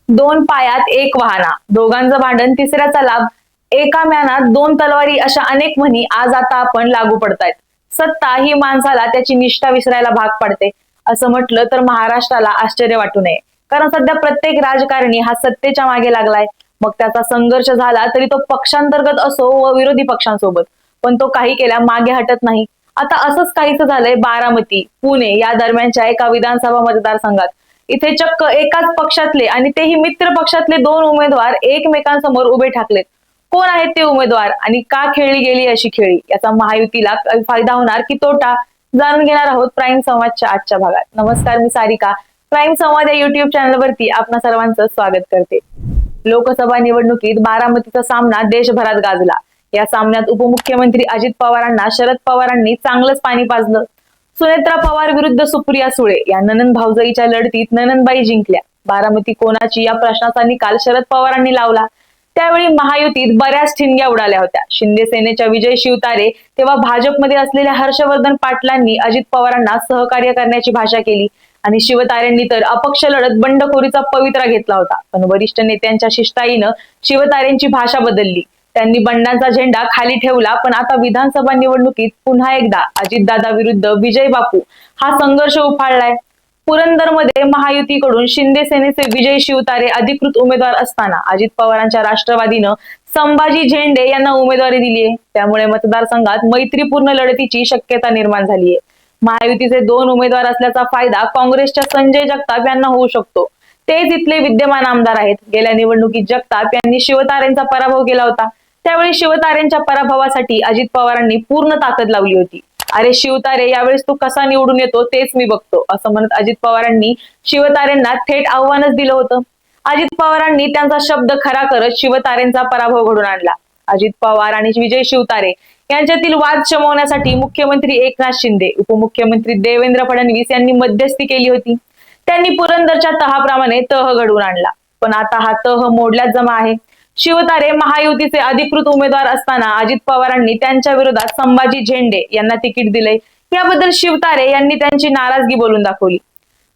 दोन पायात एक वाहना, दोघांचं भांडण तिसऱ्याचा लाभ, एका म्यानात दोन तलवारी अशा अनेक म्हणी आज आता आपण लागू पडतायत. सत्ता ही माणसाला त्याची निष्ठा विसरायला भाग पाडते, असं म्हटलं तर महाराष्ट्राला आश्चर्य वाटू नये. कारण सध्या प्रत्येक राजकारणी हा सत्तेच्या मागे लागलाय. मग त्याचा संघर्ष झाला तरी तो पक्षांतर्गत असो व विरोधी पक्षांसोबत, पण तो काही केल्या मागे हटत नाही. आता असंच काहीच झालंय बारामती, पुणे या दरम्यानच्या एका विधानसभा मतदारसंघात. इथे चक्क एकाच पक्षातले आणि तेही मित्र पक्षातले दोन उमेदवार एकमेकांसमोर उभे ठाकलेत. कोण आहेत ते उमेदवार आणि का खेळली गेली अशी खेळी, याचा महायुतीला फायदा होणार की तोटा, जाणून घेणार आहोत प्राईम संवादच्या आजच्या भागात. नमस्कार, मी सारिका. प्राईम संवाद या युट्यूब चॅनलवरती आपणा सर्वांचं स्वागत करते. लोकसभा निवडणुकीत बारामतीचा सामना देशभरात गाजला. या सामन्यात उपमुख्यमंत्री अजित पवारांना शरद पवारांनी चांगलंच पाणी पाजलं. सुनेत्रा पवार विरुद्ध सुप्रिया सुळे या ननंद भाऊजाईच्या लढतीत ननंदबाई जिंकल्या. बारामती कोणाची या प्रश्नाचा निकाल शरद पवारांनी लावला. त्यावेळी महायुतीत बऱ्याच ठिणग्या उडाल्या होत्या. शिंदे सेनेच्या विजय शिवतारे तेव्हा भाजपमध्ये असलेल्या हर्षवर्धन पाटलांनी अजित पवारांना सहकार्य करण्याची भाषा केली आणि शिवतारेंनी तर अपक्ष लढत बंडखोरीचा पवित्रा घेतला होता. पण वरिष्ठ नेत्यांच्या शिष्टाईनं शिवतारेंची भाषा बदलली. त्यांनी बंडाचा झेंडा खाली ठेवला. पण आता विधानसभा निवडणुकीत पुन्हा एकदा अजितदादा विरुद्ध विजय बापू हा संघर्ष उफाळलाय. पुरंदरमध्ये महायुतीकडून शिंदे सेनेचे विजय शिवतारे अधिकृत उमेदवार असताना अजित पवारांच्या राष्ट्रवादीनं संभाजी झेंडे यांना उमेदवारी दिली आहे. त्यामुळे मतदारसंघात मैत्रीपूर्ण लढतीची शक्यता निर्माण झाली आहे. महायुतीचे दोन उमेदवार असल्याचा फायदा काँग्रेसच्या संजय जगताप यांना होऊ शकतो. तेच इथले विद्यमान आमदार आहेत. गेल्या निवडणुकीत जगताप यांनी शिवतारेंचा पराभव केला होता. त्यावेळी शिवतारेंच्या पराभवासाठी अजित पवारांनी पूर्ण ताकद लावली होती. अरे शिवतारे, यावेळेस तू कसा निवडून येतो तेच मी बघतो, असं म्हणत अजित पवारांनी शिवतारेंना थेट आव्हानच दिलं होतं. अजित पवारांनी त्यांचा शब्द खरा करत शिवतारेंचा पराभव घडून आणला. अजित पवार आणि विजय शिवतारे यांच्यातील वाद शमवण्यासाठी मुख्यमंत्री एकनाथ शिंदे, उपमुख्यमंत्री देवेंद्र फडणवीस यांनी मध्यस्थी केली होती. त्यांनी पुरंदरच्या तहाप्रमाणे तह घडवून आणला. पण आता हा तह मोडल्यात जमा आहे. शिवतारे महायुतीचे अधिकृत उमेदवार असताना अजित पवारांनी त्यांच्या विरोधात संभाजी झेंडे यांना तिकीट दिले. याबद्दल शिवतारे यांनी त्यांची नाराजगी बोलून दाखवली.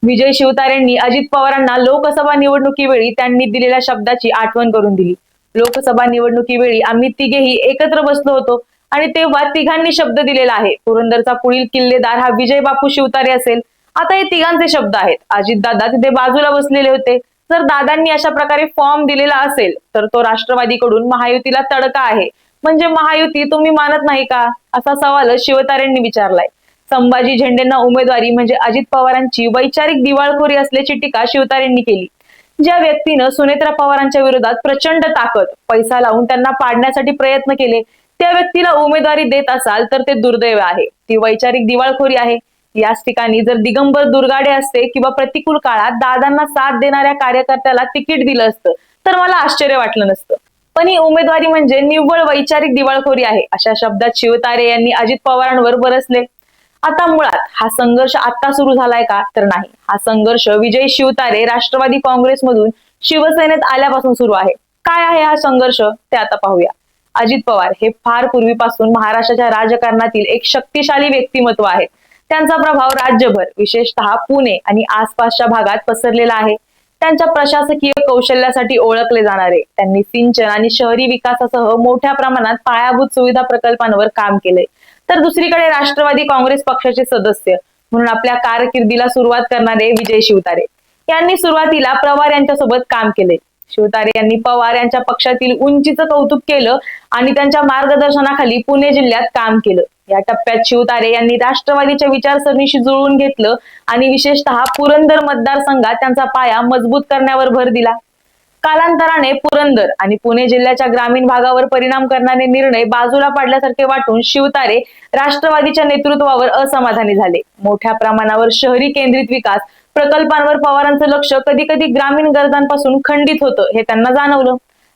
विजय शिवतारेंनी अजित पवारांना लोकसभा निवडणुकीवेळी त्यांनी दिलेल्या शब्दाची आठवण करून दिली. लोकसभा निवडणुकीवेळी आम्ही तिघेही एकत्र बसलो होतो आणि तेव्हा तिघांनी शब्द दिलेला आहे. पुरंदरचा पुढील किल्लेदार हा विजय बापू शिवतारे असेल. आता हे तिघांचे शब्द आहेत. अजितदादा तिथे बाजूला बसलेले होते. जर दादांनी अशा प्रकारे फॉर्म दिलेला असेल तर तो राष्ट्रवादीकडून महायुतीला तडका आहे. म्हणजे महायुती तुम्ही मानत नाही का, असा सवाल शिवतारेंनी विचारलाय. संभाजी झेंडेंना उमेदवारी म्हणजे अजित पवारांची वैचारिक दिवाळखोरी असल्याची टीका शिवतारेंनी केली. ज्या व्यक्तीनं सुनेत्रा पवारांच्या विरोधात प्रचंड ताकद, पैसा लावून त्यांना पाडण्यासाठी प्रयत्न केले, त्या व्यक्तीला उमेदवारी देत असाल तर ते दुर्दैव आहे. ती वैचारिक दिवाळखोरी आहे. याच ठिकाणी जर दिगंबर दुर्गाडे असते किंवा प्रतिकूल काळात दादांना साथ देणाऱ्या कार्यकर्त्याला तिकीट दिलं असतं तर मला आश्चर्य वाटलं नसतं. पण ही उमेदवारी म्हणजे निव्वळ वैचारिक दिवाळखोरी आहे, अशा शब्दात शिवतारे यांनी अजित पवारांवर बरसले. आता मुळात हा संघर्ष आता सुरू झालाय का, तर नाही. हा संघर्ष विजय शिवतारे राष्ट्रवादी काँग्रेसमधून शिवसेनेत आल्यापासून सुरू आहे. काय आहे हा संघर्ष ते आता पाहूया. अजित पवार हे फार पूर्वीपासून महाराष्ट्राच्या राजकारणातील एक शक्तिशाली व्यक्तिमत्व आहेत. त्यांचा प्रभाव राज्यभर, विशेषतः पुणे आणि आसपासच्या भागात पसरलेला आहे. त्यांच्या प्रशासकीय कौशल्यासाठी ओळखले जाणारे त्यांनी सिंचन आणि शहरी विकासासह मोठ्या प्रमाणात पायाभूत सुविधा प्रकल्पांवर काम केले. तर दुसरीकडे राष्ट्रवादी काँग्रेस पक्षाचे सदस्य म्हणून आपल्या कारकिर्दीला सुरुवात करणारे विजय शिवतारे यांनी सुरुवातीला पवार यांच्यासोबत काम केले. शिवतारे यांनी पवार यांच्या पक्षातील उंचीचं कौतुक केलं आणि त्यांच्या मार्गदर्शनाखाली पुणे जिल्ह्यात काम केलं. या टप्प्यात शिवतारे यांनी राष्ट्रवादीच्या विचारसरणीशी जुळवून घेतलं आणि विशेषतः पुरंदर मतदारसंघात त्यांचा पाया मजबूत करण्यावर भर दिला. कालांतराने पुरंदर आणि पुणे जिल्ह्याच्या ग्रामीण भागावर परिणाम करणारे निर्णय बाजूला पाडल्यासारखे वाटून शिवतारे राष्ट्रवादीच्या नेतृत्वावर असमाधानी झाले. मोठ्या प्रमाणावर शहरी केंद्रित विकास प्रकल्पांवर पवारांचं लक्ष कधी कधी ग्रामीण गरजांपासून खंडित होतं हे त्यांना जाणवलं.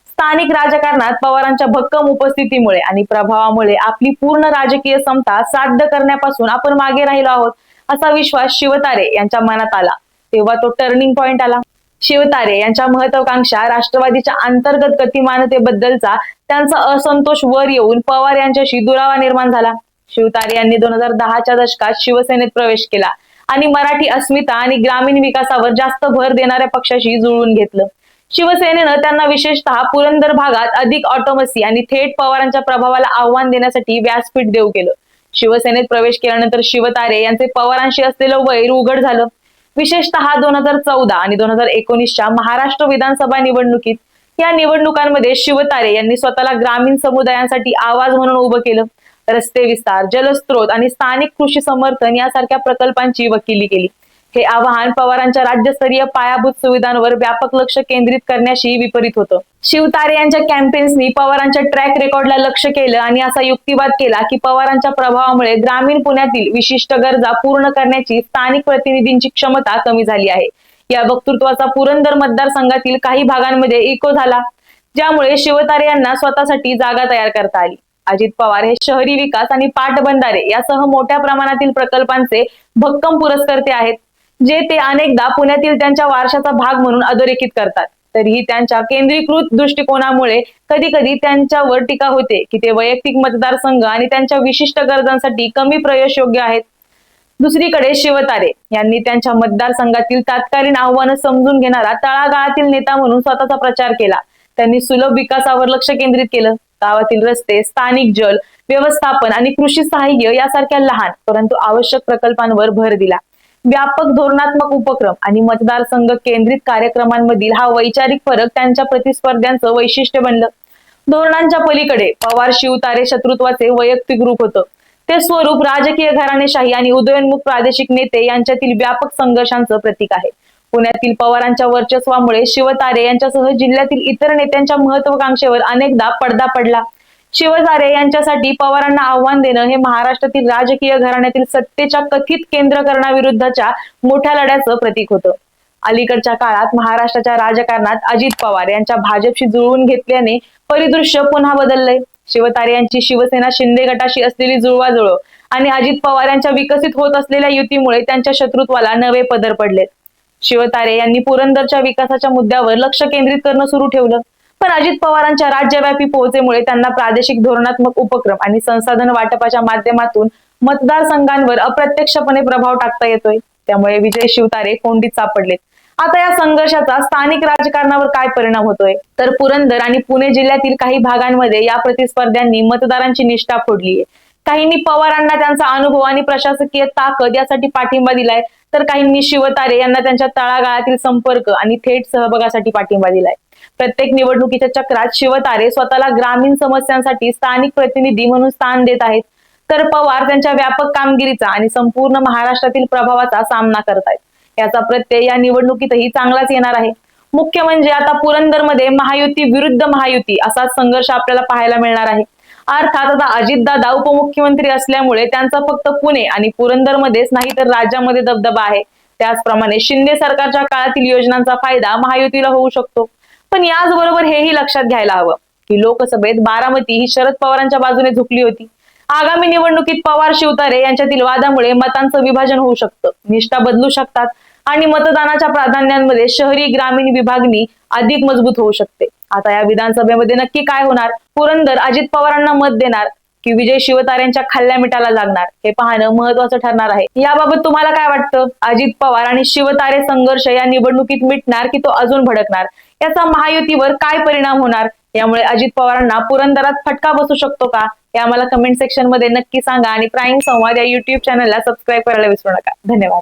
स्थानिक राजकारणात पवारांच्या भक्कम उपस्थितीमुळे आणि प्रभावामुळे आपली पूर्ण राजकीय समता साध्य करण्यापासून आपण मागे राहिलो आहोत, असा विश्वास शिवतारे यांच्या मनात आला. तेव्हा तो टर्निंग पॉइंट आला. शिवतारे यांच्या महत्वाकांक्षा, राष्ट्रवादीच्या अंतर्गत गतिमानतेबद्दलचा त्यांचा असंतोष वर येऊन पवार यांच्याशी दुरावा निर्माण झाला. शिवतारे यांनी 2010च्या दशकात शिवसेनेत प्रवेश केला आणि मराठी अस्मिता आणि ग्रामीण विकासावर जास्त भर देणाऱ्या पक्षाशी जुळवून घेतलं. शिवसेनेनं त्यांना विशेषतः पुरंदर भागात अधिक ऑटोमसी आणि थेट पवारांच्या प्रभावाला आव्हान देण्यासाठी व्यासपीठ देऊ केलं. शिवसेनेत प्रवेश केल्यानंतर शिवतारे यांचे पवारांशी असलेलं वैर उघड झालं. विशेषतः 2014 आणि 2019च्या महाराष्ट्र विधानसभा निवडणुकीत या निवडणुकांमध्ये शिवतारे यांनी स्वतःला ग्रामीण समुदायांसाठी आवाज म्हणून उभं केलं. रस्ते विस्तार, जलस्रोत आणि स्थानिक कृषी समर्थन यासारख्या प्रकल्पांची वकिली केली. हे आवाहन पवारांच्या राज्यस्तरीय पायाभूत सुविधांवर व्यापक लक्ष केंद्रित करण्याशी विपरीत होतं. शिवतारे यांच्या कॅम्पेन्सनी पवारांच्या ट्रॅक रेकॉर्डला लक्ष केलं आणि असा युक्तिवाद केला की पवारांच्या प्रभावामुळे ग्रामीण पुण्यातील विशिष्ट गरजा पूर्ण करण्याची स्थानिक प्रतिनिधींची क्षमता कमी झाली आहे. या वक्तृत्वाचा पुरंदर मतदारसंघातील काही भागांमध्ये इको झाला, ज्यामुळे शिवतारे यांना स्वतःसाठी जागा तयार करता आली. अजित पवार हे शहरी विकास आणि पाटबंधारे यासह मोठ्या प्रमाणातील प्रकल्पांचे भक्कम पुरस्कर्ते आहेत, जे ते अनेकदा पुण्यातील त्यांच्या वारशाचा भाग म्हणून अधोरेखित करतात. तरीही त्यांच्या केंद्रीकृत दृष्टिकोनामुळे कधी कधी त्यांच्यावर टीका होते की ते वैयक्तिक मतदारसंघ आणि त्यांच्या विशिष्ट गरजांसाठी कमी प्रवेशयोग्य आहेत. दुसरीकडे शिवतारे यांनी त्यांच्या मतदारसंघातील तत्कालीन आव्हानं समजून घेणारा तळागाळातील नेता म्हणून स्वतःचा प्रचार केला. त्यांनी सुलभ विकासावर लक्ष केंद्रित केलं. गावातील रस्ते, स्थानिक जल व्यवस्थापन आणि कृषी सहाय्य यासारख्या लहान परंतु आवश्यक प्रकल्पांवर भर दिला. व्यापक धोरणात्मक उपक्रम आणि मतदारसंघ केंद्रित कार्यक्रमांमधील हा वैचारिक फरक त्यांच्या प्रतिस्पर्ध्यांचं वैशिष्ट्य बनलं. धोरणांच्या पलीकडे पवार शिवतारे शत्रुत्वाचे वैयक्तिक रूप होतं. ते स्वरूप राजकीय घराणेशाही आणि उदयोन्मुख प्रादेशिक नेते यांच्यातील व्यापक संघर्षांचं प्रतीक आहे. पुण्यातील पवारांच्या वर्चस्वामुळे शिवतारे यांच्यासह जिल्ह्यातील इतर नेत्यांच्या महत्वाकांक्षेवर अनेकदा पडदा पडला. शिवतारे यांच्यासाठी पवारांना आव्हान देणं हे महाराष्ट्रातील राजकीय घराण्यातील सत्तेच्या कथित केंद्रीकरणाविरुद्धच्या मोठ्या लढ्याचं प्रतीक होतं. अलीकडच्या काळात महाराष्ट्राच्या राजकारणात अजित पवार यांच्या भाजपशी जुळवून घेतल्याने परिदृश्य पुन्हा बदललंय. शिवतारे यांची शिवसेना शिंदे गटाशी असलेली जुळवाजुळव आणि अजित पवार यांच्या विकसित होत असलेल्या युतीमुळे त्यांच्या शत्रुत्वाला नवे पदर पडलेत. शिवतारे यांनी पुरंदरच्या विकासाच्या मुद्द्यावर लक्ष केंद्रित करणं सुरू ठेवलं, पण अजित पवारांच्या राज्यव्यापी पोहोचेमुळे त्यांना प्रादेशिक धोरणात्मक उपक्रम आणि संसाधन वाटपाच्या माध्यमातून मतदारसंघांवर अप्रत्यक्षपणे प्रभाव टाकता येतोय. त्यामुळे विजय शिवतारे कोंडीत सापडलेत. आता या संघर्षाचा स्थानिक राजकारणावर काय परिणाम होतोय, तर पुरंदर आणि पुणे जिल्ह्यातील काही भागांमध्ये या प्रतिस्पर्ध्यांनी मतदारांची निष्ठा फोडलीये. काहींनी पवारांना त्यांचा अनुभव आणि प्रशासकीय ताकद यासाठी पाठिंबा दिलाय, तर काहींनी शिवतारे यांना त्यांच्या तळागाळातील संपर्क आणि थेट सहभागासाठी पाठिंबा दिलाय. प्रत्येक निवडणुकीच्या चक्रात शिवतारे स्वतःला ग्रामीण समस्यांसाठी स्थानिक प्रतिनिधी म्हणून स्थान देत आहेत, तर पवार त्यांच्या व्यापक कामगिरीचा आणि संपूर्ण महाराष्ट्रातील प्रभावाचा सामना करतायत. याचा प्रत्यय या निवडणुकीतही चांगलाच येणार आहे. मुख्य म्हणजे आता पुरंदरमध्ये महायुती विरुद्ध महायुती असा संघर्ष आपल्याला पाहायला मिळणार आहे. अर्थात आता अजितदादा उपमुख्यमंत्री असल्यामुळे त्यांचा फक्त पुणे आणि पुरंदरमध्येच नाही तर राज्यामध्ये दबदबा आहे. त्याचप्रमाणे शिंदे सरकारच्या काळातील योजनांचा फायदा महायुतीला होऊ शकतो. पण याचबरोबर हेही लक्षात घ्यायला हवं की लोकसभेत बारामती ही शरद पवारांच्या बाजूने झुकली होती. आगामी निवडणुकीत पवार शिवतारे यांच्यातील वादामुळे मतांचं विभाजन होऊ शकतं, निष्ठा बदलू शकतात आणि मतदानाच्या प्राधान्यांमध्ये शहरी ग्रामीण विभागणी अधिक मजबूत होऊ शकते. आता या विधानसभेमध्ये नक्की काय होणार? पुरंदर अजित पवारांना मत देणार की विजय शिवतारेंच्या खाल्ल्या मिठाला लागणार, हे पाहणं महत्वाचं ठरणार आहे. याबाबत तुम्हाला काय वाटतं? अजित पवार आणि शिवतारे संघर्ष या निवडणुकीत मिटणार की तो अजून भडकणार? याचा महायुतीवर काय परिणाम होणार? यामुळे अजित पवारांना पुरंदरात फटका बसू शकतो का? हे आम्हाला कमेंट सेक्शन मध्ये नक्की सांगा आणि प्राईम संवाद या युट्यूब चॅनलला सबस्क्राईब करायला विसरू नका. धन्यवाद.